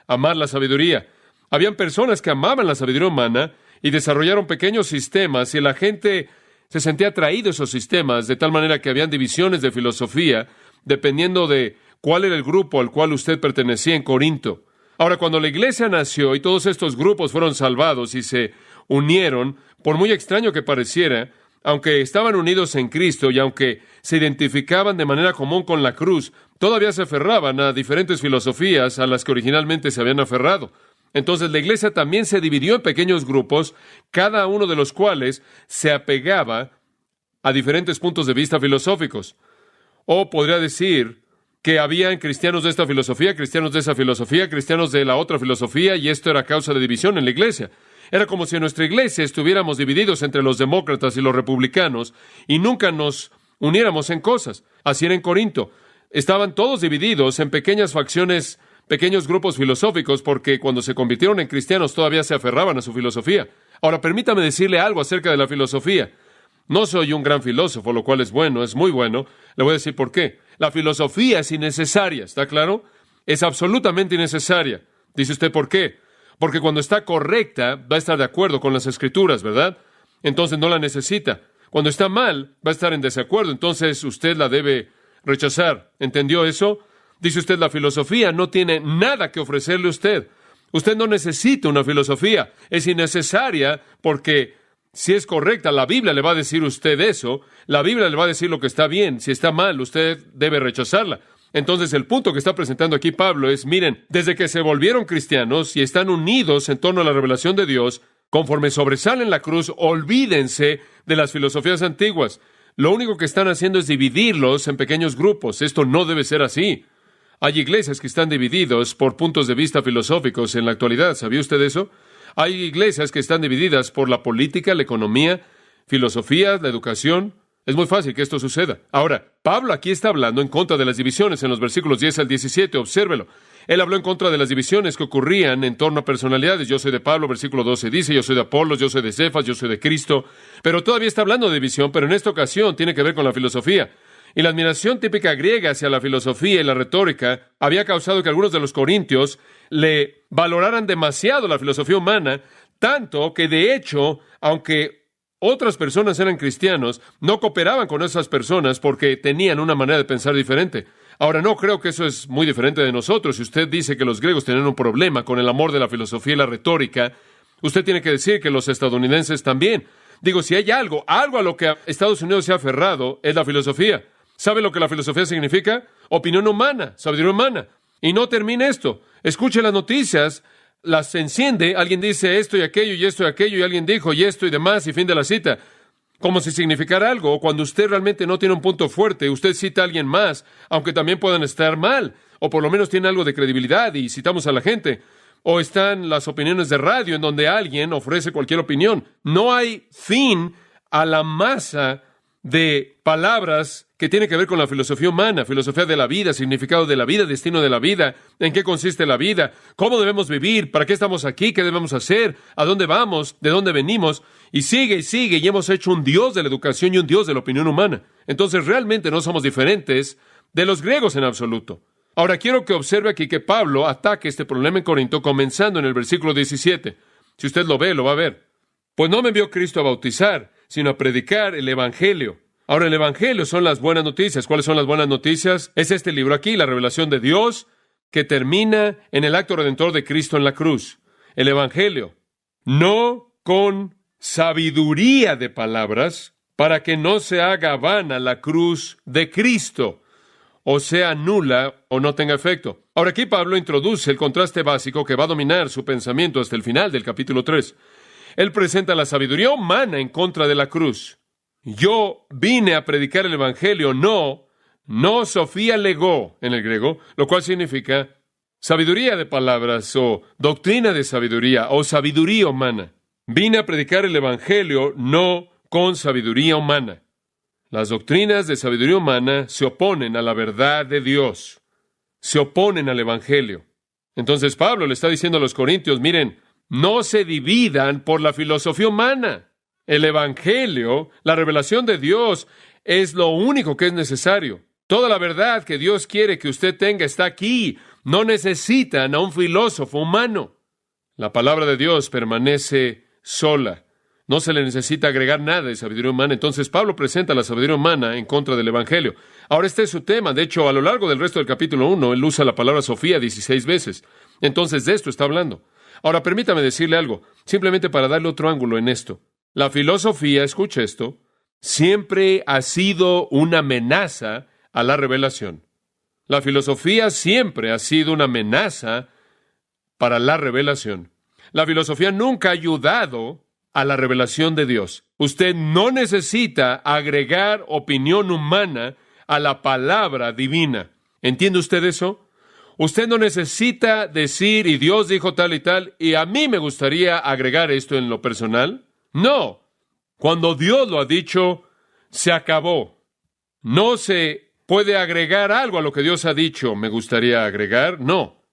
amar la sabiduría. Habían personas que amaban la sabiduría humana y desarrollaron pequeños sistemas y la gente se sentía atraído a esos sistemas, de tal manera que habían divisiones de filosofía dependiendo de cuál era el grupo al cual usted pertenecía en Corinto. Ahora, cuando la iglesia nació y todos estos grupos fueron salvados y se unieron, por muy extraño que pareciera, aunque estaban unidos en Cristo y aunque se identificaban de manera común con la cruz, todavía se aferraban a diferentes filosofías a las que originalmente se habían aferrado. Entonces la iglesia también se dividió en pequeños grupos, cada uno de los cuales se apegaba a diferentes puntos de vista filosóficos. O podría decir que habían cristianos de esta filosofía, cristianos de esa filosofía, cristianos de la otra filosofía, y esto era causa de división en la iglesia. Era como si en nuestra iglesia estuviéramos divididos entre los demócratas y los republicanos y nunca nos uniéramos en cosas. Así era en Corinto. Estaban todos divididos en pequeñas facciones, pequeños grupos filosóficos, porque cuando se convirtieron en cristianos todavía se aferraban a su filosofía. Ahora, permítame decirle algo acerca de la filosofía. No soy un gran filósofo, lo cual es bueno, es muy bueno. Le voy a decir por qué. La filosofía es innecesaria, ¿está claro? Es absolutamente innecesaria. Dice usted, ¿por qué? Porque cuando está correcta, va a estar de acuerdo con las Escrituras, ¿verdad? Entonces no la necesita. Cuando está mal, va a estar en desacuerdo. Entonces usted la debe rechazar. ¿Entendió eso? Dice usted, la filosofía no tiene nada que ofrecerle a usted. Usted no necesita una filosofía. Es innecesaria porque si es correcta, la Biblia le va a decir a usted eso. La Biblia le va a decir lo que está bien. Si está mal, usted debe rechazarla. Entonces, el punto que está presentando aquí Pablo es, miren, desde que se volvieron cristianos y están unidos en torno a la revelación de Dios, conforme sobresalen la cruz, olvídense de las filosofías antiguas. Lo único que están haciendo es dividirlos en pequeños grupos. Esto no debe ser así. Hay iglesias que están divididos por puntos de vista filosóficos en la actualidad. ¿Sabía usted eso? Hay iglesias que están divididas por la política, la economía, filosofía, la educación. Es muy fácil que esto suceda. Ahora, Pablo aquí está hablando en contra de las divisiones en los versículos 10 al 17. Obsérvelo. Él habló en contra de las divisiones que ocurrían en torno a personalidades. Yo soy de Pablo, versículo 12 dice, yo soy de Apolos, yo soy de Cefas, yo soy de Cristo. Pero todavía está hablando de división, pero en esta ocasión tiene que ver con la filosofía. Y la admiración típica griega hacia la filosofía y la retórica había causado que algunos de los corintios le valoraran demasiado la filosofía humana, tanto que de hecho, aunque otras personas eran cristianos, no cooperaban con esas personas porque tenían una manera de pensar diferente. Ahora, no creo que eso es muy diferente de nosotros. Si usted dice que los griegos tenían un problema con el amor de la filosofía y la retórica, usted tiene que decir que los estadounidenses también. Digo, si hay algo a lo que Estados Unidos se ha aferrado, es la filosofía. ¿Sabe lo que la filosofía significa? Opinión humana, sabiduría humana. Y no termine esto. Escuche las noticias, las enciende, alguien dice esto y aquello, y alguien dijo y esto y demás, y fin de la cita. Como si significara algo. O cuando usted realmente no tiene un punto fuerte, usted cita a alguien más, aunque también puedan estar mal, o por lo menos tiene algo de credibilidad y citamos a la gente. O están las opiniones de radio, en donde alguien ofrece cualquier opinión. No hay fin a la masa de palabras que tiene que ver con la filosofía humana, filosofía de la vida, significado de la vida, destino de la vida, en qué consiste la vida, cómo debemos vivir, para qué estamos aquí, qué debemos hacer, a dónde vamos, de dónde venimos, y sigue, y hemos hecho un Dios de la educación y un Dios de la opinión humana. Entonces realmente no somos diferentes de los griegos en absoluto. Ahora quiero que observe aquí que Pablo ataca este problema en Corinto comenzando en el versículo 17. Si usted lo ve, lo va a ver. Pues no me envió Cristo a bautizar, sino a predicar el Evangelio. Ahora, el Evangelio son las buenas noticias. ¿Cuáles son las buenas noticias? Es este libro aquí, la revelación de Dios, que termina en el acto redentor de Cristo en la cruz. El Evangelio. No con sabiduría de palabras, para que no se haga vana la cruz de Cristo, o sea nula o no tenga efecto. Ahora, aquí Pablo introduce el contraste básico que va a dominar su pensamiento hasta el final del capítulo 3. Él presenta la sabiduría humana en contra de la cruz. Yo vine a predicar el Evangelio, no Sofía legó en el griego, lo cual significa sabiduría de palabras o doctrina de sabiduría o sabiduría humana. Vine a predicar el Evangelio, no con sabiduría humana. Las doctrinas de sabiduría humana se oponen a la verdad de Dios, se oponen al Evangelio. Entonces Pablo le está diciendo a los corintios, miren, no se dividan por la filosofía humana. El Evangelio, la revelación de Dios, es lo único que es necesario. Toda la verdad que Dios quiere que usted tenga está aquí. no necesitan a un filósofo humano. La palabra de Dios permanece sola. No se le necesita agregar nada de sabiduría humana. Entonces Pablo presenta la sabiduría humana en contra del Evangelio. Ahora este es su tema. De hecho, a lo largo del resto del capítulo 1, él usa la palabra Sofía 16 veces. Entonces de esto está hablando. Ahora permítame decirle algo, simplemente para darle otro ángulo en esto. La filosofía, escuche esto, siempre ha sido una amenaza a la revelación. La filosofía siempre ha sido una amenaza para la revelación. La filosofía nunca ha ayudado a la revelación de Dios. Usted no necesita agregar opinión humana a la palabra divina. ¿Entiende usted eso? Usted no necesita decir, y Dios dijo tal y tal, y a mí me gustaría agregar esto en lo personal. No. Cuando Dios lo ha dicho, se acabó. No se puede agregar algo a lo que Dios ha dicho. ¿Me gustaría agregar? No.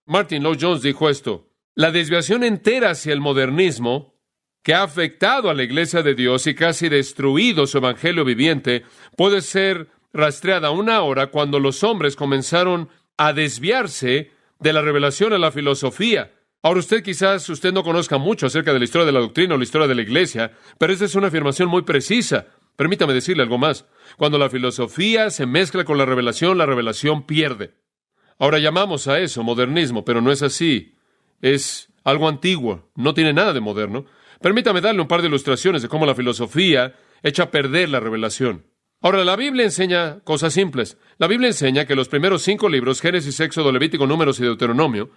Martin Lloyd-Jones dijo esto. La desviación entera hacia el modernismo, que ha afectado a la Iglesia de Dios y casi destruido su evangelio viviente, puede ser rastreada una hora cuando los hombres comenzaron a desviarse de la revelación a la filosofía. Ahora quizás usted no conozca mucho acerca de la historia de la doctrina o la historia de la Iglesia, pero esta es una afirmación muy precisa. Permítame decirle algo más. Cuando la filosofía se mezcla con la revelación pierde. Ahora llamamos a eso modernismo, pero no es así. Es algo antiguo, no tiene nada de moderno. Permítame darle un par de ilustraciones de cómo la filosofía echa a perder la revelación. Ahora, la Biblia enseña cosas simples. La Biblia enseña que los primeros 5 libros, Génesis, Éxodo, Levítico, Números y Deuteronomio,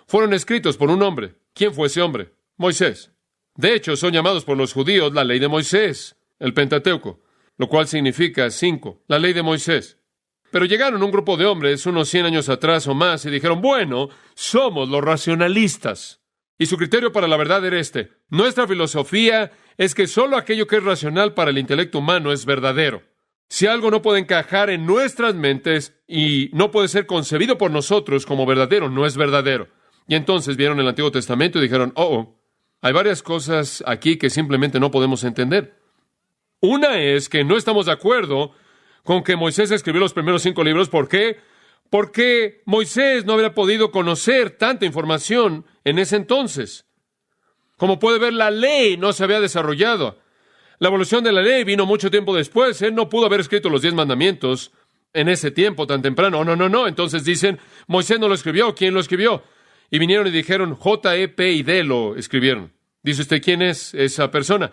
fueron escritos por un hombre. ¿Quién fue ese hombre? Moisés. De hecho, son llamados por los judíos la ley de Moisés, el Pentateuco, lo cual significa 5, la ley de Moisés. Pero llegaron un grupo de hombres unos 100 años atrás o más y dijeron, bueno, somos los racionalistas. Y su criterio para la verdad era este. Nuestra filosofía es que solo aquello que es racional para el intelecto humano es verdadero. Si algo no puede encajar en nuestras mentes y no puede ser concebido por nosotros como verdadero, no es verdadero. Y entonces vieron el Antiguo Testamento y dijeron, hay varias cosas aquí que simplemente no podemos entender. Una es que no estamos de acuerdo con que Moisés escribió los primeros 5 libros. ¿Por qué? Porque Moisés no habría podido conocer tanta información en ese entonces. Como puede ver, la ley no se había desarrollado. La evolución de la ley vino mucho tiempo después. Él no pudo haber escrito los 10 mandamientos en ese tiempo tan temprano. No. Entonces dicen, Moisés no lo escribió. ¿Quién lo escribió? Y vinieron y dijeron, J.E.P. y D. lo escribieron. Dice usted, ¿quién es esa persona?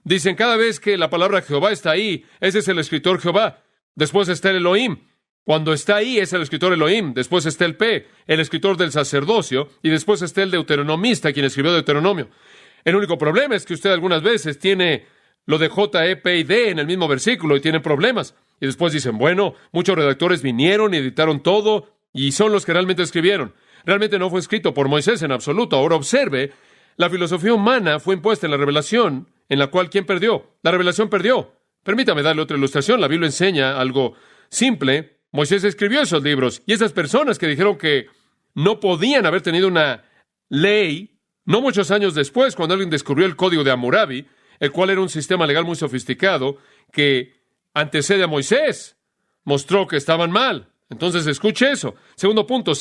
Dicen, cada vez que la palabra Jehová está ahí, ese es el escritor Jehová. Después está el Elohim. Cuando está ahí es el escritor Elohim. Después está el P, el escritor del sacerdocio. Y después está el deuteronomista, quien escribió Deuteronomio. El único problema es que usted algunas veces tiene lo de J, E, P y D en el mismo versículo y tiene problemas. Y después dicen, bueno, muchos redactores vinieron y editaron todo y son los que realmente escribieron. Realmente no fue escrito por Moisés en absoluto. Ahora observe, la filosofía humana fue impuesta en la revelación, en la cual ¿quién perdió? La revelación perdió. Permítame darle otra ilustración. La Biblia enseña algo simple. Moisés escribió esos libros y esas personas que dijeron que no podían haber tenido una ley, no muchos años después, cuando alguien descubrió el Código de Hammurabi, el cual era un sistema legal muy sofisticado que antecede a Moisés, mostró que estaban mal. Entonces, escuche eso. Segundo punto,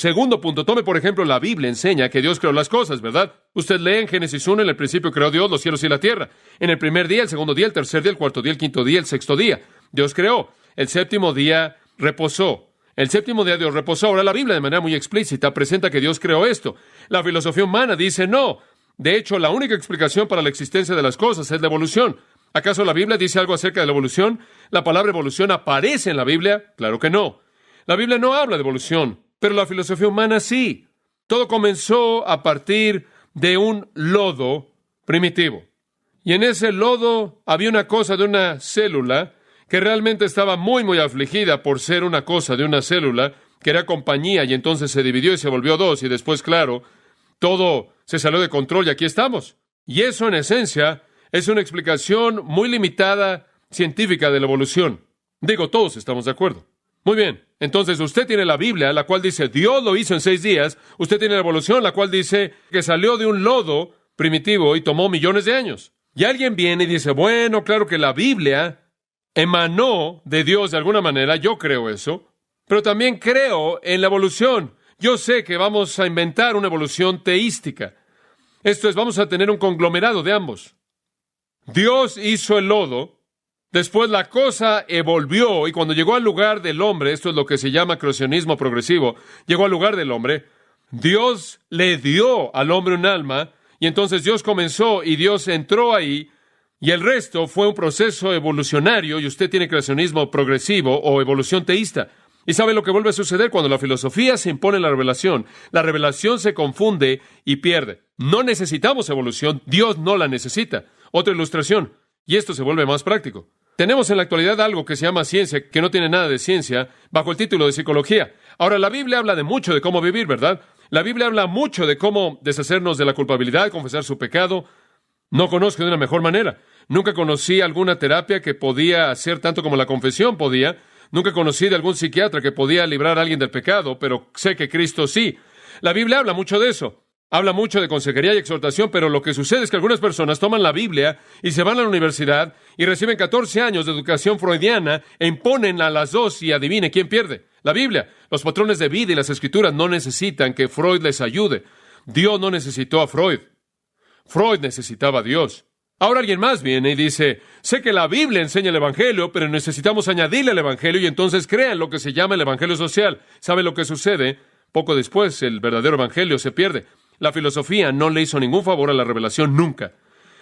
tome por ejemplo la Biblia enseña que Dios creó las cosas, ¿verdad? Usted lee en Génesis 1, en el principio creó Dios los cielos y la tierra. En el primer día, el segundo día, el tercer día, el cuarto día, el quinto día, el sexto día. Dios creó. El séptimo día reposó. El séptimo día Dios reposó. Ahora la Biblia de manera muy explícita presenta que Dios creó esto. La filosofía humana dice no. De hecho, la única explicación para la existencia de las cosas es la evolución. ¿Acaso la Biblia dice algo acerca de la evolución? ¿La palabra evolución aparece en la Biblia? Claro que no. La Biblia no habla de evolución, pero la filosofía humana sí. Todo comenzó a partir de un lodo primitivo. Y en ese lodo había una cosa de una célula que realmente estaba muy, muy afligida por ser una cosa de una célula que era compañía, y entonces se dividió y se volvió 2, y después, claro, todo se salió de control y aquí estamos. Y eso, en esencia, es una explicación muy limitada científica de la evolución. Digo, todos estamos de acuerdo. Muy bien, entonces usted tiene la Biblia, la cual dice Dios lo hizo en 6 días. Usted tiene la evolución, la cual dice que salió de un lodo primitivo y tomó millones de años. Y alguien viene y dice, bueno, claro que la Biblia emanó de Dios de alguna manera, yo creo eso, pero también creo en la evolución. Yo sé que vamos a inventar una evolución teística. Esto es, vamos a tener un conglomerado de ambos. Dios hizo el lodo, después la cosa evolvió, y cuando llegó al lugar del hombre, esto es lo que se llama creacionismo progresivo, llegó al lugar del hombre, Dios le dio al hombre un alma, y entonces Dios comenzó y Dios entró ahí, y el resto fue un proceso evolucionario, y usted tiene creacionismo progresivo o evolución teísta. ¿Y sabe lo que vuelve a suceder cuando la filosofía se impone en la revelación? La revelación se confunde y pierde. No necesitamos evolución, Dios no la necesita. Otra ilustración, y esto se vuelve más práctico. Tenemos en la actualidad algo que se llama ciencia, que no tiene nada de ciencia, bajo el título de psicología. Ahora, la Biblia habla de mucho de cómo vivir, ¿verdad? La Biblia habla mucho de cómo deshacernos de la culpabilidad, confesar su pecado. No conozco de una mejor manera. Nunca conocí alguna terapia que podía hacer tanto como la confesión podía. Nunca conocí de algún psiquiatra que podía librar a alguien del pecado, pero sé que Cristo sí. La Biblia habla mucho de eso. Habla mucho de consejería y exhortación, pero lo que sucede es que algunas personas toman la Biblia y se van a la universidad y reciben 14 años de educación freudiana e imponen a las dos y adivine quién pierde. La Biblia. Los patrones de vida y las Escrituras no necesitan que Freud les ayude. Dios no necesitó a Freud. Freud necesitaba a Dios. Ahora alguien más viene y dice, sé que la Biblia enseña el Evangelio, pero necesitamos añadirle el Evangelio y entonces crean lo que se llama el Evangelio social. ¿Sabe lo que sucede? Poco después, el verdadero Evangelio se pierde. La filosofía no le hizo ningún favor a la revelación nunca.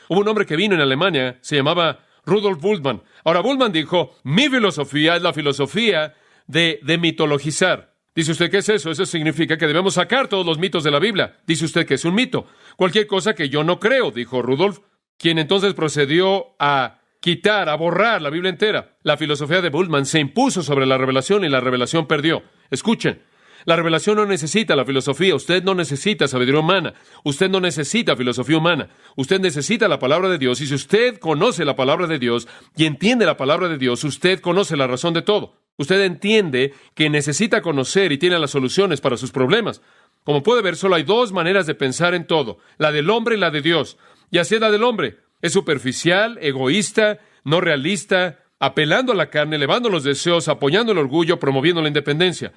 Hubo un hombre que vino en Alemania, se llamaba Rudolf Bultmann. Ahora, Bultmann dijo, mi filosofía es la filosofía de mitologizar. Dice usted, ¿qué es eso? Eso significa que debemos sacar todos los mitos de la Biblia. Dice usted que es un mito. Cualquier cosa que yo no creo, dijo Rudolf, quien entonces procedió a quitar, a borrar la Biblia entera. La filosofía de Bultmann se impuso sobre la revelación y la revelación perdió. Escuchen, la revelación no necesita la filosofía. Usted no necesita sabiduría humana. Usted no necesita filosofía humana. Usted necesita la palabra de Dios. Y si usted conoce la palabra de Dios y entiende la palabra de Dios, usted conoce la razón de todo. Usted entiende que necesita conocer y tiene las soluciones para sus problemas. Como puede ver, solo hay dos maneras de pensar en todo, la del hombre y la de Dios. Y así es la del hombre. Es superficial, egoísta, no realista, apelando a la carne, elevando los deseos, apoyando el orgullo, promoviendo la independencia.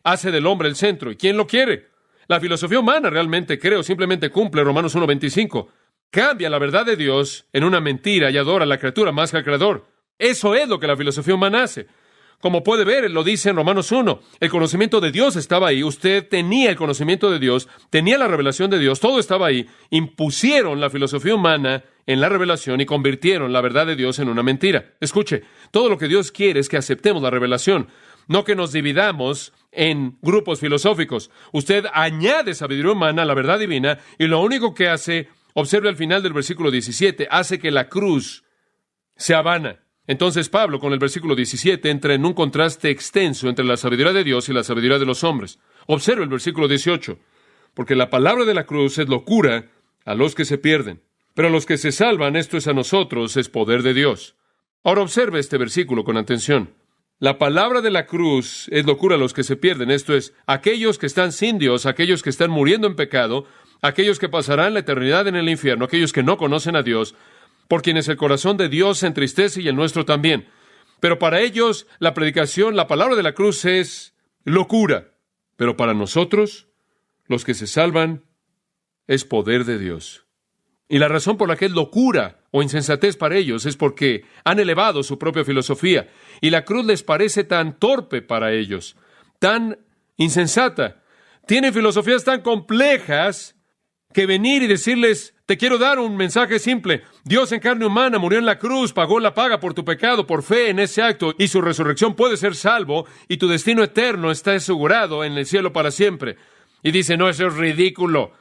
Hace del hombre el centro. ¿Y quién lo quiere? La filosofía humana realmente, creo, simplemente cumple Romanos 1:25. Cambia la verdad de Dios en una mentira y adora a la criatura más que al Creador. Eso es lo que la filosofía humana hace. Como puede ver, él lo dice en Romanos 1. El conocimiento de Dios estaba ahí. Usted tenía el conocimiento de Dios, tenía la revelación de Dios, todo estaba ahí. Impusieron la filosofía humana en la revelación y convirtieron la verdad de Dios en una mentira. Escuche, todo lo que Dios quiere es que aceptemos la revelación, no que nos dividamos en grupos filosóficos. Usted añade sabiduría humana a la verdad divina y lo único que hace, observe al final del versículo 17, hace que la cruz sea vana. Entonces Pablo, con el versículo 17, entra en un contraste extenso entre la sabiduría de Dios y la sabiduría de los hombres. Observe el versículo 18. Porque la palabra de la cruz es locura a los que se pierden, pero a los que se salvan, esto es a nosotros, es poder de Dios. Ahora observe este versículo con atención. La palabra de la cruz es locura a los que se pierden, esto es, aquellos que están sin Dios, aquellos que están muriendo en pecado, aquellos que pasarán la eternidad en el infierno, aquellos que no conocen a Dios, por quienes el corazón de Dios se entristece y el nuestro también. Pero para ellos, la predicación, la palabra de la cruz es locura. Pero para nosotros, los que se salvan, es poder de Dios. Y la razón por la que es locura o insensatez para ellos es porque han elevado su propia filosofía. Y la cruz les parece tan torpe para ellos, tan insensata. Tienen filosofías tan complejas que venir y decirles, te quiero dar un mensaje simple. Dios en carne humana murió en la cruz, pagó la paga por tu pecado, por fe en ese acto, y su resurrección puede ser salvo, y tu destino eterno está asegurado en el cielo para siempre. Y dice, no, eso es ridículo.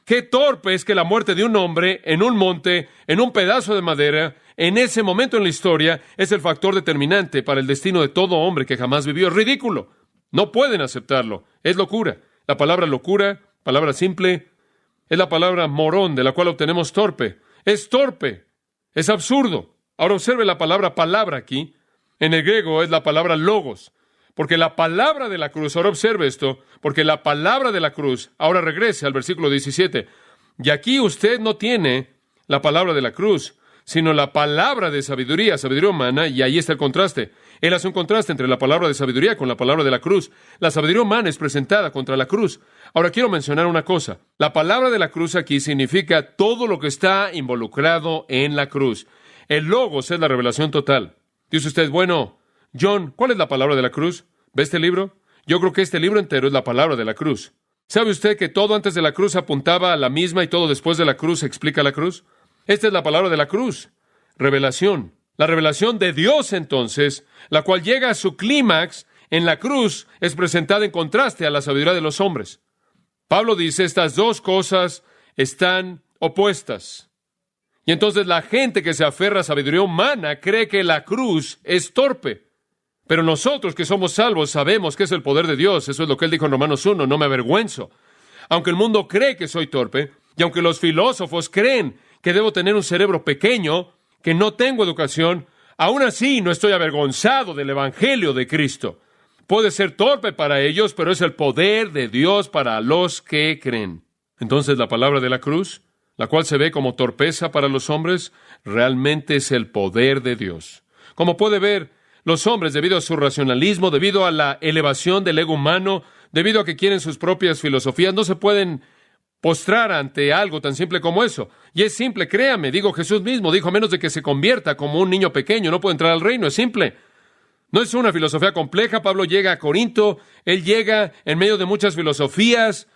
Qué torpe es que la muerte de un hombre en un monte, en un pedazo de madera, en ese momento en la historia, es el factor determinante para el destino de todo hombre que jamás vivió. Es ridículo. No pueden aceptarlo. Es locura. La palabra locura, palabra simple, es la palabra morón, de la cual obtenemos torpe. Es torpe. Es absurdo. Ahora observe la palabra aquí. En el griego es la palabra logos. Porque la palabra de la cruz, ahora observe esto, porque la palabra de la cruz, ahora regrese al versículo 17. Y aquí usted no tiene la palabra de la cruz, sino la palabra de sabiduría, sabiduría humana, y ahí está el contraste. Él hace un contraste entre la palabra de sabiduría con la palabra de la cruz. La sabiduría humana es presentada contra la cruz. Ahora quiero mencionar una cosa. La palabra de la cruz aquí significa todo lo que está involucrado en la cruz. El logos es la revelación total. Dice usted, bueno, John, ¿cuál es la palabra de la cruz? ¿Ve este libro? Yo creo que este libro entero es la palabra de la cruz. ¿Sabe usted que todo antes de la cruz apuntaba a la misma y todo después de la cruz explica la cruz? Esta es la palabra de la cruz. Revelación. La revelación de Dios, entonces, la cual llega a su clímax en la cruz, es presentada en contraste a la sabiduría de los hombres. Pablo dice, estas dos cosas están opuestas. Y entonces la gente que se aferra a sabiduría humana cree que la cruz es torpe. Pero nosotros que somos salvos sabemos que es el poder de Dios. Eso es lo que él dijo en Romanos 1, no me avergüenzo. Aunque el mundo cree que soy torpe, y aunque los filósofos creen que debo tener un cerebro pequeño, que no tengo educación, aún así no estoy avergonzado del Evangelio de Cristo. Puede ser torpe para ellos, pero es el poder de Dios para los que creen. Entonces la palabra de la cruz, la cual se ve como torpeza para los hombres, realmente es el poder de Dios. Como puede ver, los hombres, debido a su racionalismo, debido a la elevación del ego humano, debido a que quieren sus propias filosofías, no se pueden postrar ante algo tan simple como eso. Y es simple, créame, digo Jesús mismo, dijo, a menos de que se convierta como un niño pequeño, no puede entrar al reino, es simple. No es una filosofía compleja. Pablo llega a Corinto, él llega en medio de muchas filosofías.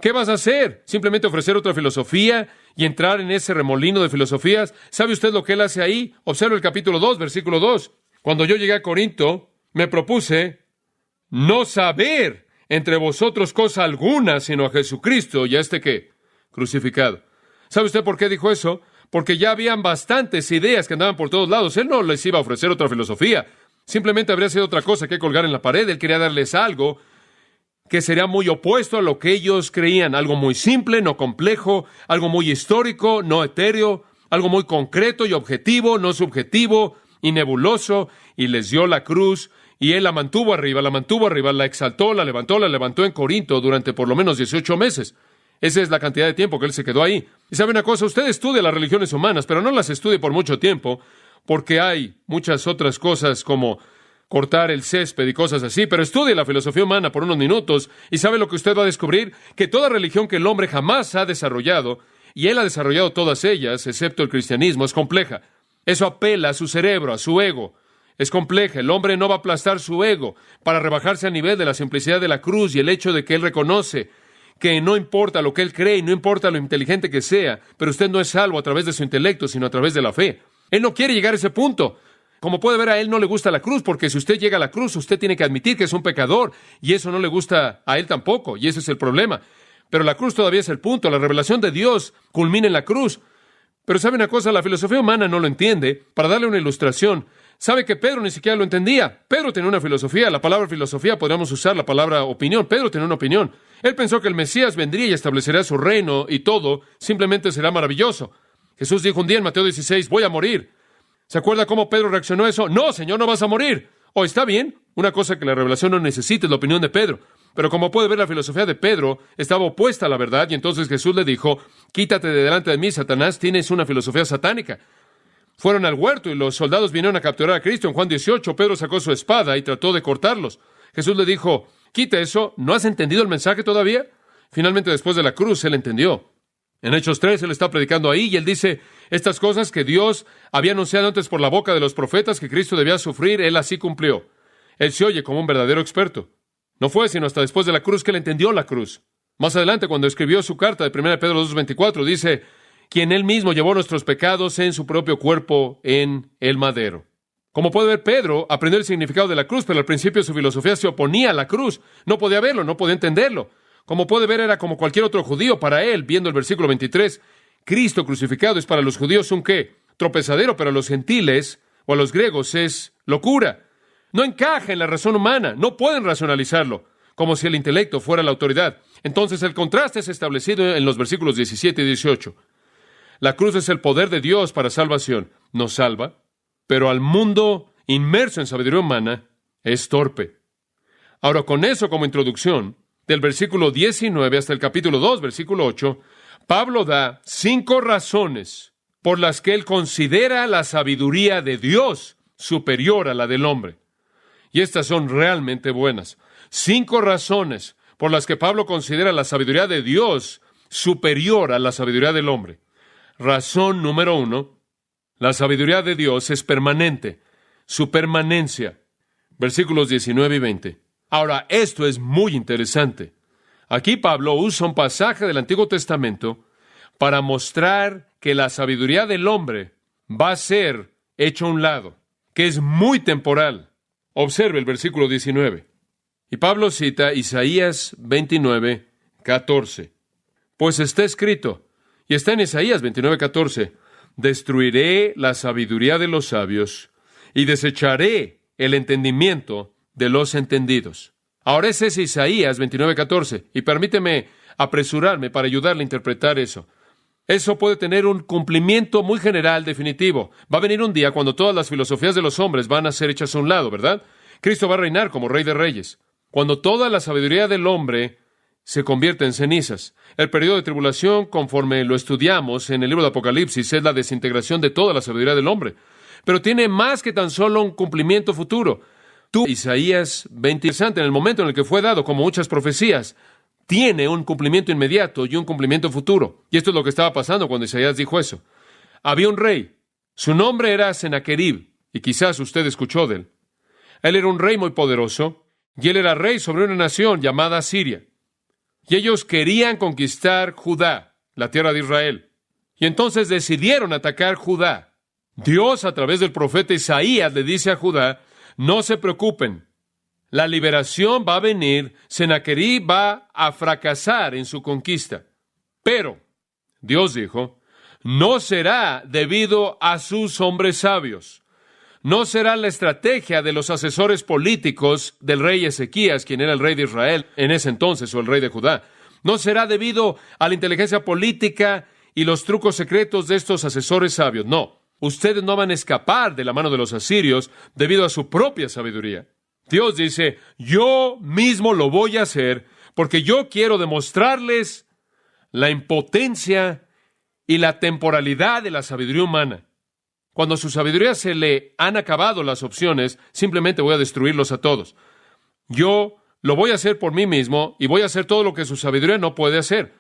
¿Qué vas a hacer? ¿Simplemente ofrecer otra filosofía y entrar en ese remolino de filosofías? ¿Sabe usted lo que él hace ahí? Observe el capítulo 2, versículo 2. Cuando yo llegué a Corinto, me propuse no saber entre vosotros cosa alguna, sino a Jesucristo y a ¿qué? Crucificado. ¿Sabe usted por qué dijo eso? Porque ya habían bastantes ideas que andaban por todos lados. Él no les iba a ofrecer otra filosofía. Simplemente habría sido otra cosa que colgar en la pared. Él quería darles algo que sería muy opuesto a lo que ellos creían. Algo muy simple, no complejo. Algo muy histórico, no etéreo. Algo muy concreto y objetivo, no subjetivo y nebuloso. Y les dio la cruz. Y él la mantuvo arriba, la exaltó, la levantó en Corinto durante por lo menos 18 meses. Esa es la cantidad de tiempo que él se quedó ahí. Y sabe una cosa, usted estudia las religiones humanas, pero no las estudie por mucho tiempo, porque hay muchas otras cosas como cortar el césped y cosas así, pero estudie la filosofía humana por unos minutos y sabe lo que usted va a descubrir, que toda religión que el hombre jamás ha desarrollado, y él ha desarrollado todas ellas, excepto el cristianismo, es compleja. Eso apela a su cerebro, a su ego. Es compleja. El hombre no va a aplastar su ego para rebajarse a nivel de la simplicidad de la cruz y el hecho de que él reconoce que no importa lo que él cree y no importa lo inteligente que sea, pero usted no es salvo a través de su intelecto, sino a través de la fe. Él no quiere llegar a ese punto. Como puede ver, a él no le gusta la cruz, porque si usted llega a la cruz, usted tiene que admitir que es un pecador, y eso no le gusta a él tampoco, y ese es el problema. Pero la cruz todavía es el punto. La revelación de Dios culmina en la cruz. Pero ¿sabe una cosa? La filosofía humana no lo entiende. Para darle una ilustración, ¿sabe que Pedro ni siquiera lo entendía? Pedro tenía una filosofía. La palabra filosofía podríamos usar la palabra opinión. Pedro tenía una opinión. Él pensó que el Mesías vendría y establecerá su reino y todo simplemente será maravilloso. Jesús dijo un día en Mateo 16, voy a morir. ¿Se acuerda cómo Pedro reaccionó a eso? No, Señor, no vas a morir. Oh, está bien. Una cosa que la revelación no necesita es la opinión de Pedro. Pero como puede ver, la filosofía de Pedro estaba opuesta a la verdad, y entonces Jesús le dijo, quítate de delante de mí, Satanás, tienes una filosofía satánica. Fueron al huerto y los soldados vinieron a capturar a Cristo. En Juan 18, Pedro sacó su espada y trató de cortarlos. Jesús le dijo, quita eso, ¿no has entendido el mensaje todavía? Finalmente, después de la cruz, él entendió. En Hechos 3, él está predicando ahí y él dice, estas cosas que Dios había anunciado antes por la boca de los profetas que Cristo debía sufrir, él así cumplió. Él se oye como un verdadero experto. No fue sino hasta después de la cruz que él entendió la cruz. Más adelante, cuando escribió su carta de 1 Pedro 2:24, dice, quien él mismo llevó nuestros pecados en su propio cuerpo en el madero. Como puede ver, Pedro aprendió el significado de la cruz, pero al principio su filosofía se oponía a la cruz. No podía verlo, no podía entenderlo. Como puede ver, era como cualquier otro judío para él, viendo el versículo 23. Cristo crucificado es para los judíos un ¿qué? Tropezadero, pero a los gentiles o a los griegos es locura. No encaja en la razón humana, no pueden racionalizarlo, como si el intelecto fuera la autoridad. Entonces el contraste es establecido en los versículos 17 y 18. La cruz es el poder de Dios para salvación. Nos salva, pero al mundo inmerso en sabiduría humana es torpe. Ahora, con eso como introducción, del versículo 19 hasta el capítulo 2, versículo 8, Pablo da 5 razones por las que él considera la sabiduría de Dios superior a la del hombre. Y estas son realmente buenas. 5 razones por las que Pablo considera la sabiduría de Dios superior a la sabiduría del hombre. Razón número 1, la sabiduría de Dios es permanente. Su permanencia. Versículos 19 y 20. Ahora, esto es muy interesante. Aquí Pablo usa un pasaje del Antiguo Testamento para mostrar que la sabiduría del hombre va a ser hecha a un lado, que es muy temporal. Observe el versículo 19. Y Pablo cita Isaías 29, 14. Pues está escrito, y está en Isaías 29, 14, destruiré la sabiduría de los sabios y desecharé el entendimiento de los entendidos. Ahora ese es Isaías 29, 14, y permíteme apresurarme para ayudarle a interpretar eso. Eso puede tener un cumplimiento muy general, definitivo. Va a venir un día cuando todas las filosofías de los hombres van a ser hechas a un lado, ¿verdad? Cristo va a reinar como Rey de Reyes. Cuando toda la sabiduría del hombre se convierte en cenizas. El periodo de tribulación, conforme lo estudiamos en el libro de Apocalipsis, es la desintegración de toda la sabiduría del hombre. Pero tiene más que tan solo un cumplimiento futuro. Isaías 20, en el momento en el que fue dado, como muchas profecías, tiene un cumplimiento inmediato y un cumplimiento futuro. Y esto es lo que estaba pasando cuando Isaías dijo eso. Había un rey. Su nombre era Sennacherib, y quizás usted escuchó de él. Él era un rey muy poderoso, y él era rey sobre una nación llamada Siria. Y ellos querían conquistar Judá, la tierra de Israel. Y entonces decidieron atacar Judá. Dios, a través del profeta Isaías, le dice a Judá, no se preocupen, la liberación va a venir, Sennacherib va a fracasar en su conquista. Pero, Dios dijo, no será debido a sus hombres sabios. No será la estrategia de los asesores políticos del rey Ezequías, quien era el rey de Israel en ese entonces, o el rey de Judá. No será debido a la inteligencia política y los trucos secretos de estos asesores sabios. No, ustedes no van a escapar de la mano de los asirios debido a su propia sabiduría. Dios dice, yo mismo lo voy a hacer porque yo quiero demostrarles la impotencia y la temporalidad de la sabiduría humana. Cuando a su sabiduría se le han acabado las opciones, simplemente voy a destruirlos a todos. Yo lo voy a hacer por mí mismo y voy a hacer todo lo que su sabiduría no puede hacer.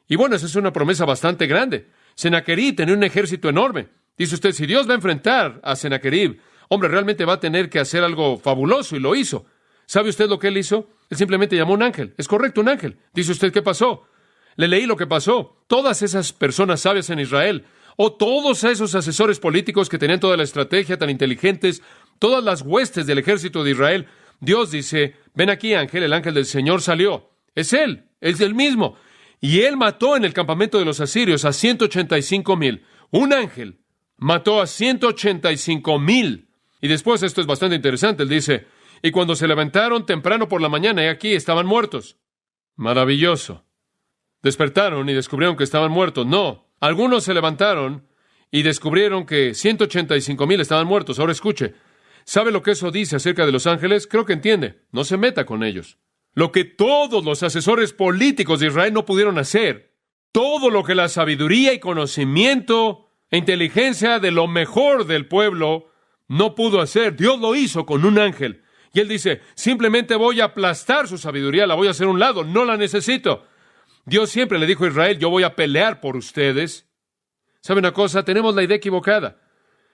Y bueno, esa es una promesa bastante grande. Sennacherib tenía un ejército enorme. Dice usted, si Dios va a enfrentar a Sennacherib, hombre, realmente va a tener que hacer algo fabuloso, y lo hizo. ¿Sabe usted lo que él hizo? Él simplemente llamó a un ángel. Es correcto, un ángel. Dice usted, ¿qué pasó? Le leí lo que pasó. Todas esas personas sabias en Israel, o todos esos asesores políticos que tenían toda la estrategia tan inteligentes, todas las huestes del ejército de Israel, Dios dice, ven aquí, ángel, el ángel del Señor salió. Es él, es el mismo. Y él mató en el campamento de los asirios a 185,000. Un ángel mató a 185,000. Y después, esto es bastante interesante, él dice, y cuando se levantaron temprano por la mañana, y aquí estaban muertos. Maravilloso. Despertaron y descubrieron que estaban muertos. No, algunos se levantaron y descubrieron que 185,000 estaban muertos. Ahora escuche, ¿sabe lo que eso dice acerca de los ángeles? Creo que entiende. No se meta con ellos. Lo que todos los asesores políticos de Israel no pudieron hacer, todo lo que la sabiduría y conocimiento e inteligencia de lo mejor del pueblo no pudo hacer, Dios lo hizo con un ángel. Y él dice, simplemente voy a aplastar su sabiduría, la voy a hacer a un lado, no la necesito. Dios siempre le dijo a Israel, yo voy a pelear por ustedes. ¿Sabe una cosa? Tenemos la idea equivocada.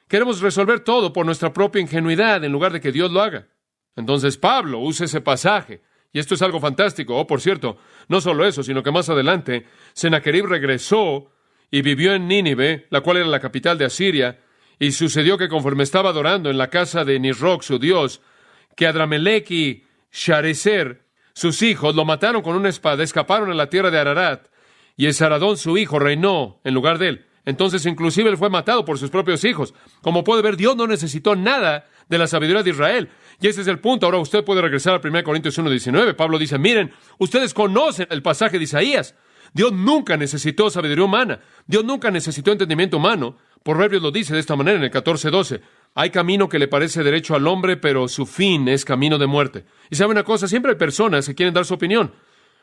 Queremos resolver todo por nuestra propia ingenuidad en lugar de que Dios lo haga. Entonces Pablo usa ese pasaje. Y esto es algo fantástico. Oh, por cierto, no solo eso, sino que más adelante, Sennacherib regresó y vivió en Nínive, la cual era la capital de Asiria, y sucedió que conforme estaba adorando en la casa de Nisroch, su dios, que Adramelech y Sharezer, sus hijos, lo mataron con una espada, escaparon a la tierra de Ararat, y Esaradón, su hijo, reinó en lugar de él. Entonces, inclusive, él fue matado por sus propios hijos. Como puede ver, Dios no necesitó nada de la sabiduría de Israel. Y ese es el punto. Ahora usted puede regresar a 1 Corintios 1:19. Pablo dice, miren, ustedes conocen el pasaje de Isaías. Dios nunca necesitó sabiduría humana. Dios nunca necesitó entendimiento humano. Proverbios lo dice de esta manera en el 14:12. Hay camino que le parece derecho al hombre, pero su fin es camino de muerte. Y sabe una cosa, siempre hay personas que quieren dar su opinión.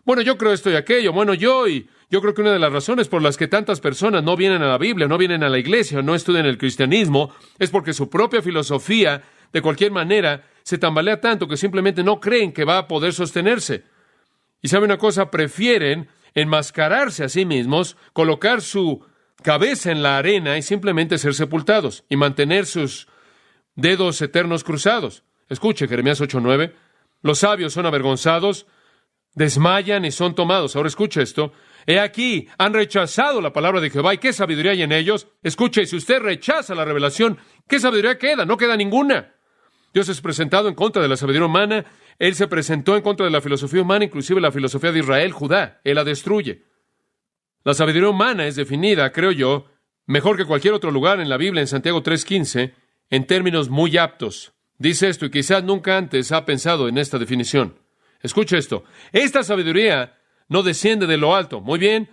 Bueno, yo creo esto y aquello. Bueno, yo creo que una de las razones por las que tantas personas no vienen a la Biblia, no vienen a la iglesia, no estudian el cristianismo, es porque su propia filosofía, de cualquier manera, se tambalea tanto que simplemente no creen que va a poder sostenerse. Y sabe una cosa, prefieren enmascararse a sí mismos, colocar su cabeza en la arena y simplemente ser sepultados y mantener sus dedos eternos cruzados. Escuche, Jeremías 8:9. Los sabios son avergonzados, desmayan y son tomados. Ahora escuche esto. He aquí, han rechazado la palabra de Jehová. ¿Y qué sabiduría hay en ellos? Escuche, si usted rechaza la revelación, ¿qué sabiduría queda? No queda ninguna. Dios es presentado en contra de la sabiduría humana. Él se presentó en contra de la filosofía humana, inclusive la filosofía de Israel, Judá. Él la destruye. La sabiduría humana es definida, creo yo, mejor que cualquier otro lugar en la Biblia, en Santiago 3:15, en términos muy aptos. Dice esto, y quizás nunca antes ha pensado en esta definición. Escuche esto. Esta sabiduría no desciende de lo alto. Muy bien.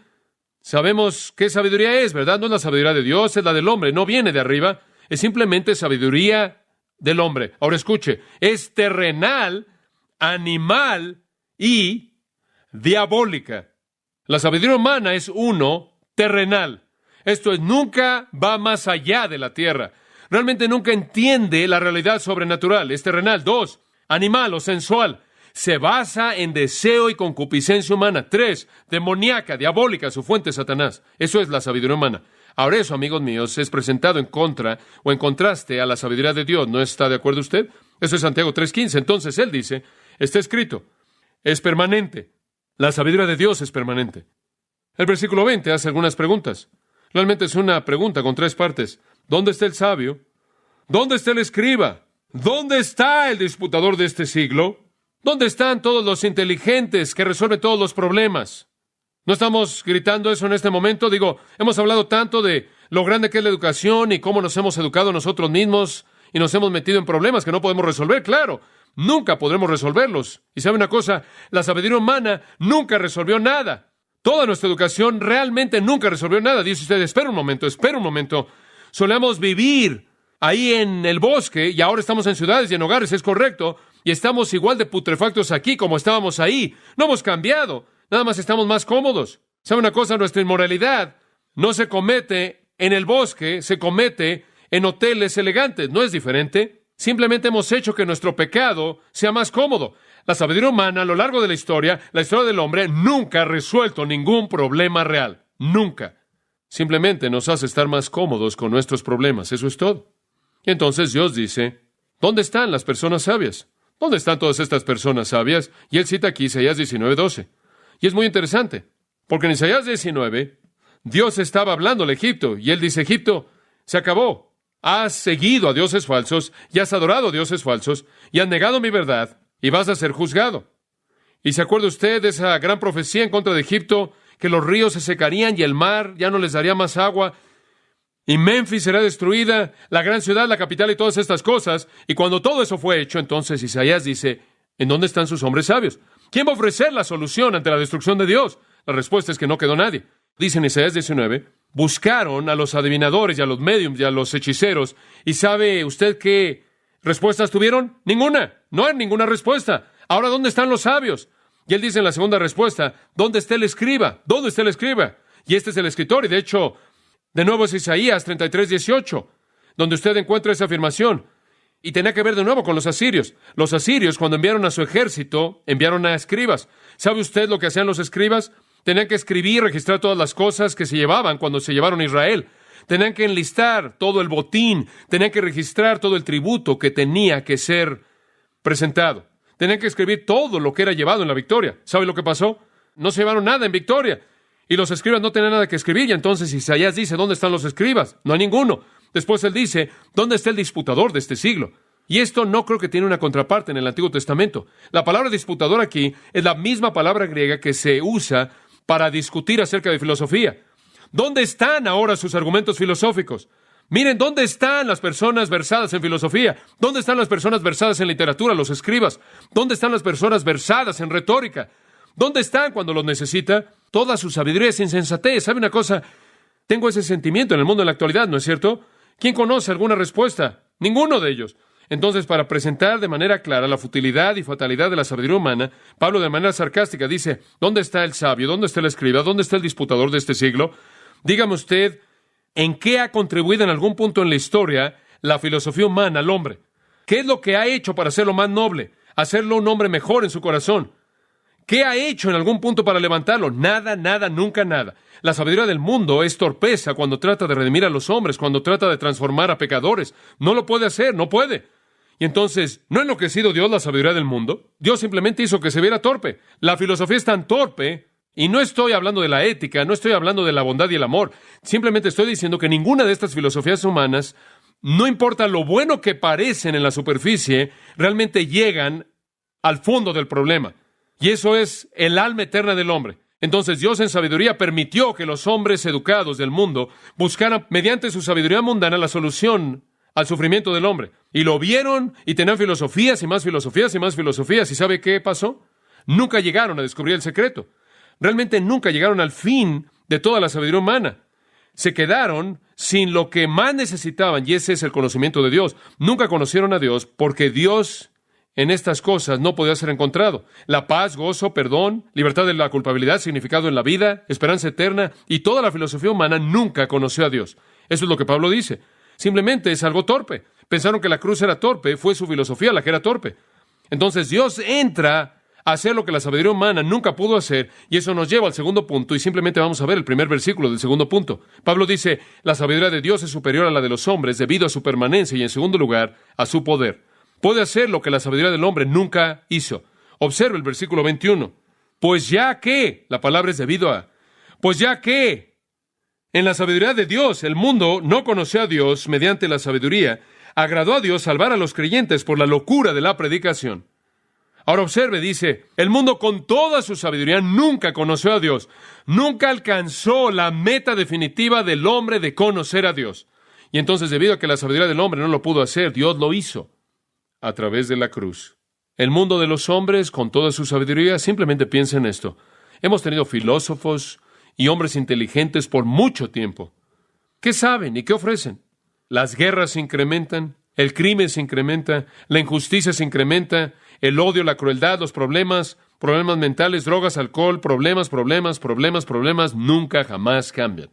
Sabemos qué sabiduría es, ¿verdad? No es la sabiduría de Dios, es la del hombre. No viene de arriba. Es simplemente sabiduría del hombre. Ahora escuche. Es terrenal, animal y diabólica. La sabiduría humana es terrenal. Esto es, nunca va más allá de la tierra. Realmente nunca entiende la realidad sobrenatural. Es terrenal. 2, animal o sensual. Se basa en deseo y concupiscencia humana. 3, demoníaca, diabólica, su fuente es Satanás. Eso es la sabiduría humana. Ahora eso, amigos míos, es presentado en contra o en contraste a la sabiduría de Dios. ¿No está de acuerdo usted? Eso es Santiago 3:15. Entonces él dice, está escrito, es permanente. La sabiduría de Dios es permanente. El versículo 20 hace algunas preguntas. Realmente es una pregunta con 3 partes. ¿Dónde está el sabio? ¿Dónde está el escriba? ¿Dónde está el disputador de este siglo? ¿Dónde están todos los inteligentes que resuelven todos los problemas? ¿No estamos gritando eso en este momento? Digo, hemos hablado tanto de lo grande que es la educación y cómo nos hemos educado nosotros mismos y nos hemos metido en problemas que no podemos resolver. Claro, nunca podremos resolverlos. Y sabe una cosa, la sabiduría humana nunca resolvió nada. Toda nuestra educación realmente nunca resolvió nada. Dice usted, espera un momento. Solemos vivir ahí en el bosque y ahora estamos en ciudades y en hogares, es correcto. Y estamos igual de putrefactos aquí como estábamos ahí. No hemos cambiado. Nada más estamos más cómodos. ¿Sabe una cosa? Nuestra inmoralidad no se comete en el bosque, se comete en hoteles elegantes. No es diferente. Simplemente hemos hecho que nuestro pecado sea más cómodo. La sabiduría humana a lo largo de la historia del hombre, nunca ha resuelto ningún problema real. Nunca. Simplemente nos hace estar más cómodos con nuestros problemas. Eso es todo. Y entonces Dios dice, ¿dónde están las personas sabias? ¿Dónde están todas estas personas sabias? Y él cita aquí Isaías 19:12. Y es muy interesante, porque en Isaías 19, Dios estaba hablando al Egipto, y él dice, Egipto, se acabó. Has seguido a dioses falsos, y has adorado a dioses falsos, y has negado mi verdad, y vas a ser juzgado. ¿Y se acuerda usted de esa gran profecía en contra de Egipto, que los ríos se secarían y el mar ya no les daría más agua? Y Memphis será destruida, la gran ciudad, la capital y todas estas cosas. Y cuando todo eso fue hecho, entonces Isaías dice, ¿en dónde están sus hombres sabios? ¿Quién va a ofrecer la solución ante la destrucción de Dios? La respuesta es que no quedó nadie. Dice en Isaías 19, buscaron a los adivinadores y a los médiums y a los hechiceros. ¿Y sabe usted qué respuestas tuvieron? Ninguna. No hay ninguna respuesta. Ahora, ¿dónde están los sabios? Y él dice en la segunda respuesta, ¿dónde está el escriba? ¿Dónde está el escriba? Y este es el escritor, y de hecho, de nuevo es Isaías 33:18, donde usted encuentra esa afirmación. Y tenía que ver de nuevo con los asirios. Los asirios, cuando enviaron a su ejército, enviaron a escribas. ¿Sabe usted lo que hacían los escribas? Tenían que escribir, registrar todas las cosas que se llevaban cuando se llevaron a Israel. Tenían que enlistar todo el botín. Tenían que registrar todo el tributo que tenía que ser presentado. Tenían que escribir todo lo que era llevado en la victoria. ¿Sabe lo que pasó? No se llevaron nada en victoria. Y los escribas no tenían nada que escribir. Y entonces Isaías dice, ¿dónde están los escribas? No hay ninguno. Después él dice, ¿dónde está el disputador de este siglo? Y esto no creo que tiene una contraparte en el Antiguo Testamento. La palabra disputador aquí es la misma palabra griega que se usa para discutir acerca de filosofía. ¿Dónde están ahora sus argumentos filosóficos? Miren, ¿dónde están las personas versadas en filosofía? ¿Dónde están las personas versadas en literatura, los escribas? ¿Dónde están las personas versadas en retórica? ¿Dónde están cuando los necesita? Toda su sabiduría es insensatez. ¿Sabe una cosa? Tengo ese sentimiento en el mundo en la actualidad, ¿no es cierto? ¿Quién conoce alguna respuesta? Ninguno de ellos. Entonces, para presentar de manera clara la futilidad y fatalidad de la sabiduría humana, Pablo de manera sarcástica dice, ¿dónde está el sabio? ¿Dónde está el escriba? ¿Dónde está el disputador de este siglo? Dígame usted, ¿en qué ha contribuido en algún punto en la historia la filosofía humana al hombre? ¿Qué es lo que ha hecho para hacerlo más noble? Hacerlo un hombre mejor en su corazón. ¿Qué ha hecho en algún punto para levantarlo? Nada, nada, nunca nada. La sabiduría del mundo es torpeza cuando trata de redimir a los hombres, cuando trata de transformar a pecadores. No lo puede hacer, no puede. Y entonces, ¿no ha enloquecido Dios la sabiduría del mundo? Dios simplemente hizo que se viera torpe. La filosofía es tan torpe, y no estoy hablando de la ética, no estoy hablando de la bondad y el amor. Simplemente estoy diciendo que ninguna de estas filosofías humanas, no importa lo bueno que parecen en la superficie, realmente llegan al fondo del problema. Y eso es el alma eterna del hombre. Entonces Dios en sabiduría permitió que los hombres educados del mundo buscaran mediante su sabiduría mundana la solución al sufrimiento del hombre. Y lo vieron y tenían filosofías y más filosofías y más filosofías. ¿Y sabe qué pasó? Nunca llegaron a descubrir el secreto. Realmente nunca llegaron al fin de toda la sabiduría humana. Se quedaron sin lo que más necesitaban, y ese es el conocimiento de Dios. Nunca conocieron a Dios porque Dios en estas cosas no podía ser encontrado. La paz, gozo, perdón, libertad de la culpabilidad, significado en la vida, esperanza eterna, y toda la filosofía humana nunca conoció a Dios. Eso es lo que Pablo dice. Simplemente es algo torpe. Pensaron que la cruz era torpe, fue su filosofía la que era torpe. Entonces Dios entra a hacer lo que la sabiduría humana nunca pudo hacer, y eso nos lleva al segundo punto, y simplemente vamos a ver el primer versículo del segundo punto. Pablo dice, la sabiduría de Dios es superior a la de los hombres debido a su permanencia y, en segundo lugar, a su poder. Puede hacer lo que la sabiduría del hombre nunca hizo. Observe el versículo 21. Pues ya que, la palabra es debido a, pues ya que, en la sabiduría de Dios, el mundo no conoció a Dios mediante la sabiduría, agradó a Dios salvar a los creyentes por la locura de la predicación. Ahora observe, dice, el mundo con toda su sabiduría nunca conoció a Dios, nunca alcanzó la meta definitiva del hombre de conocer a Dios. Y entonces, debido a que la sabiduría del hombre no lo pudo hacer, Dios lo hizo a través de la cruz. El mundo de los hombres, con toda su sabiduría, simplemente piensa en esto. Hemos tenido filósofos y hombres inteligentes por mucho tiempo. ¿Qué saben y qué ofrecen? Las guerras se incrementan, el crimen se incrementa, la injusticia se incrementa, el odio, la crueldad, los problemas mentales, drogas, alcohol, problemas, nunca jamás cambian.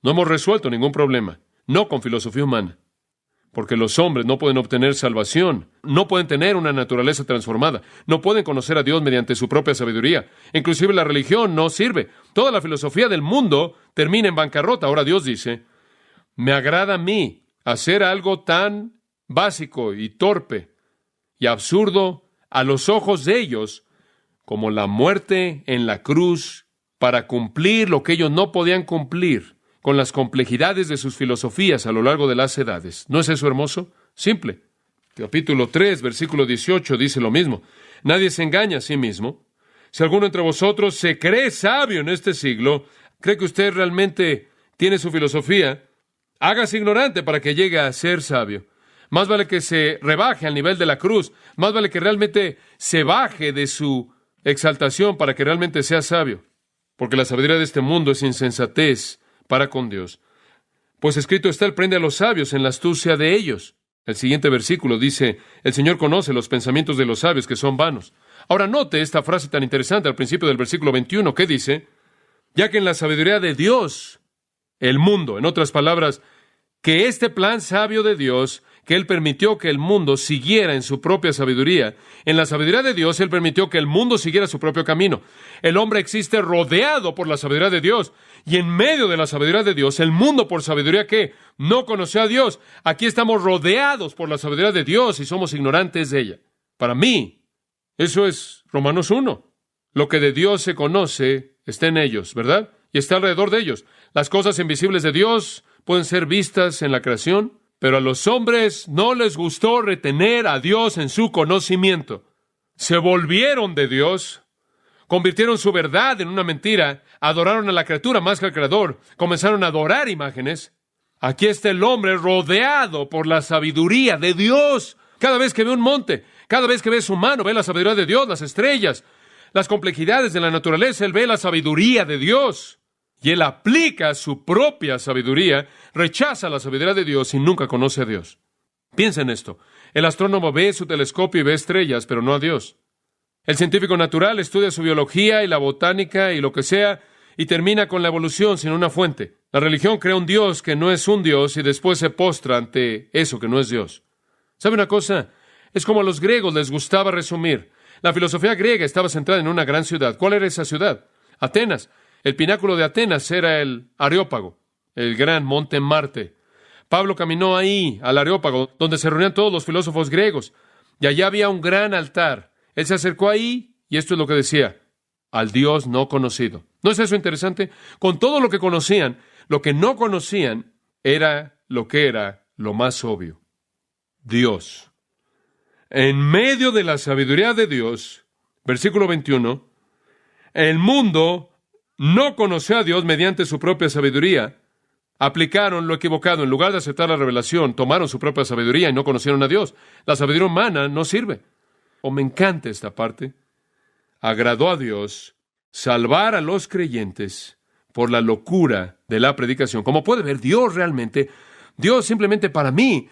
No hemos resuelto ningún problema, no con filosofía humana, porque los hombres no pueden obtener salvación, no pueden tener una naturaleza transformada, no pueden conocer a Dios mediante su propia sabiduría. Inclusive la religión no sirve. Toda la filosofía del mundo termina en bancarrota. Ahora Dios dice, me agrada a mí hacer algo tan básico y torpe y absurdo a los ojos de ellos, como la muerte en la cruz, para cumplir lo que ellos no podían cumplir con las complejidades de sus filosofías a lo largo de las edades. ¿No es eso hermoso? Simple. Capítulo 3, versículo 18 dice lo mismo. Nadie se engaña a sí mismo. Si alguno entre vosotros se cree sabio en este siglo, cree que usted realmente tiene su filosofía, hágase ignorante para que llegue a ser sabio. Más vale que se rebaje al nivel de la cruz. Más vale que realmente se baje de su exaltación para que realmente sea sabio. Porque la sabiduría de este mundo es insensatez para con Dios. Pues escrito está, Él prende a los sabios en la astucia de ellos. El siguiente versículo dice, el Señor conoce los pensamientos de los sabios que son vanos. Ahora note esta frase tan interesante al principio del versículo 21, que dice, ya que en la sabiduría de Dios, el mundo, en otras palabras, que este plan sabio de Dios, que Él permitió que el mundo siguiera en su propia sabiduría. En la sabiduría de Dios, Él permitió que el mundo siguiera su propio camino. El hombre existe rodeado por la sabiduría de Dios. Y en medio de la sabiduría de Dios, el mundo por sabiduría ¿qué? No conoció a Dios. Aquí estamos rodeados por la sabiduría de Dios y somos ignorantes de ella. Para mí, eso es Romanos 1. Lo que de Dios se conoce está en ellos, ¿verdad? Y está alrededor de ellos. Las cosas invisibles de Dios pueden ser vistas en la creación, pero a los hombres no les gustó retener a Dios en su conocimiento. Se volvieron de Dios, convirtieron su verdad en una mentira, adoraron a la criatura más que al Creador, comenzaron a adorar imágenes. Aquí está el hombre rodeado por la sabiduría de Dios. Cada vez que ve un monte, cada vez que ve su mano, ve la sabiduría de Dios, las estrellas, las complejidades de la naturaleza, él ve la sabiduría de Dios. Y él aplica su propia sabiduría, rechaza la sabiduría de Dios y nunca conoce a Dios. Piensa en esto. El astrónomo ve su telescopio y ve estrellas, pero no a Dios. El científico natural estudia su biología y la botánica y lo que sea, y termina con la evolución sin una fuente. La religión crea un Dios que no es un Dios y después se postra ante eso que no es Dios. ¿Sabe una cosa? Es como a los griegos les gustaba resumir. La filosofía griega estaba centrada en una gran ciudad. ¿Cuál era esa ciudad? Atenas. El pináculo de Atenas era el Areópago, el gran monte Marte. Pablo caminó ahí, al Areópago, donde se reunían todos los filósofos griegos, y allá había un gran altar. Él se acercó ahí, y esto es lo que decía: al Dios no conocido. ¿No es eso interesante? Con todo lo que conocían, lo que no conocían era lo más obvio: Dios. En medio de la sabiduría de Dios, versículo 21, el mundo no conoció a Dios mediante su propia sabiduría. Aplicaron lo equivocado. En lugar de aceptar la revelación, tomaron su propia sabiduría y no conocieron a Dios. La sabiduría humana no sirve. Me encanta esta parte. Agradó a Dios salvar a los creyentes por la locura de la predicación. Como puede ver, Dios simplemente para mí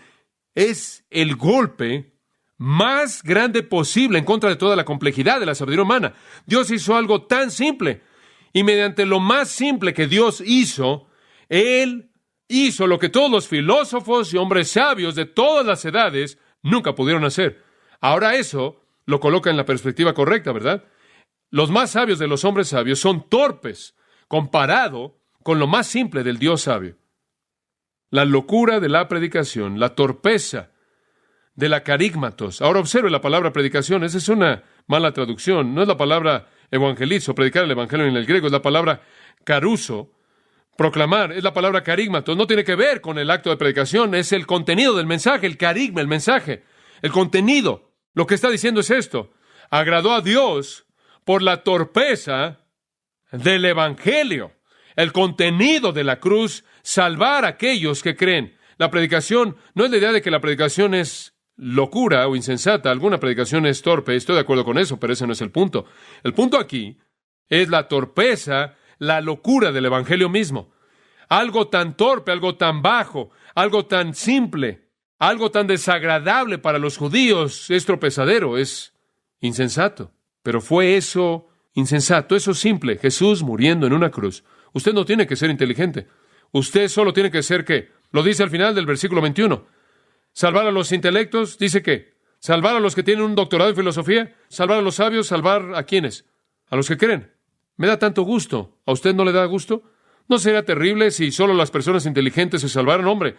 es el golpe más grande posible en contra de toda la complejidad de la sabiduría humana. Dios hizo algo tan simple, y mediante lo más simple que Dios hizo, Él hizo lo que todos los filósofos y hombres sabios de todas las edades nunca pudieron hacer. Ahora eso lo coloca en la perspectiva correcta, ¿verdad? Los más sabios de los hombres sabios son torpes comparado con lo más simple del Dios sabio. La locura de la predicación, la torpeza de la carígmatos. Ahora observe la palabra predicación. Esa es una mala traducción. No es la palabra evangelizo, predicar el evangelio en el griego, es la palabra caruso, proclamar, es la palabra carígmatos. No tiene que ver con el acto de predicación, es el contenido del mensaje, el carigma, el mensaje, el contenido. Lo que está diciendo es esto: agradó a Dios por la torpeza del evangelio, el contenido de la cruz, salvar a aquellos que creen. La predicación no es la idea de que la predicación es locura o insensata. Alguna predicación es torpe, estoy de acuerdo con eso, pero ese no es el punto. El punto aquí es la torpeza, la locura del evangelio mismo. Algo tan torpe, algo tan bajo, algo tan simple, algo tan desagradable para los judíos es tropezadero, es insensato. Pero fue eso insensato, eso simple, Jesús muriendo en una cruz. Usted no tiene que ser inteligente. Usted solo tiene que ser, ¿qué? Lo dice al final del versículo 21. Salvar a los intelectos, dice que salvar a los que tienen un doctorado en filosofía, salvar a los sabios, salvar a ¿quiénes? A los que creen. Me da tanto gusto. ¿A usted no le da gusto? ¿No sería terrible si solo las personas inteligentes se salvaran? Hombre,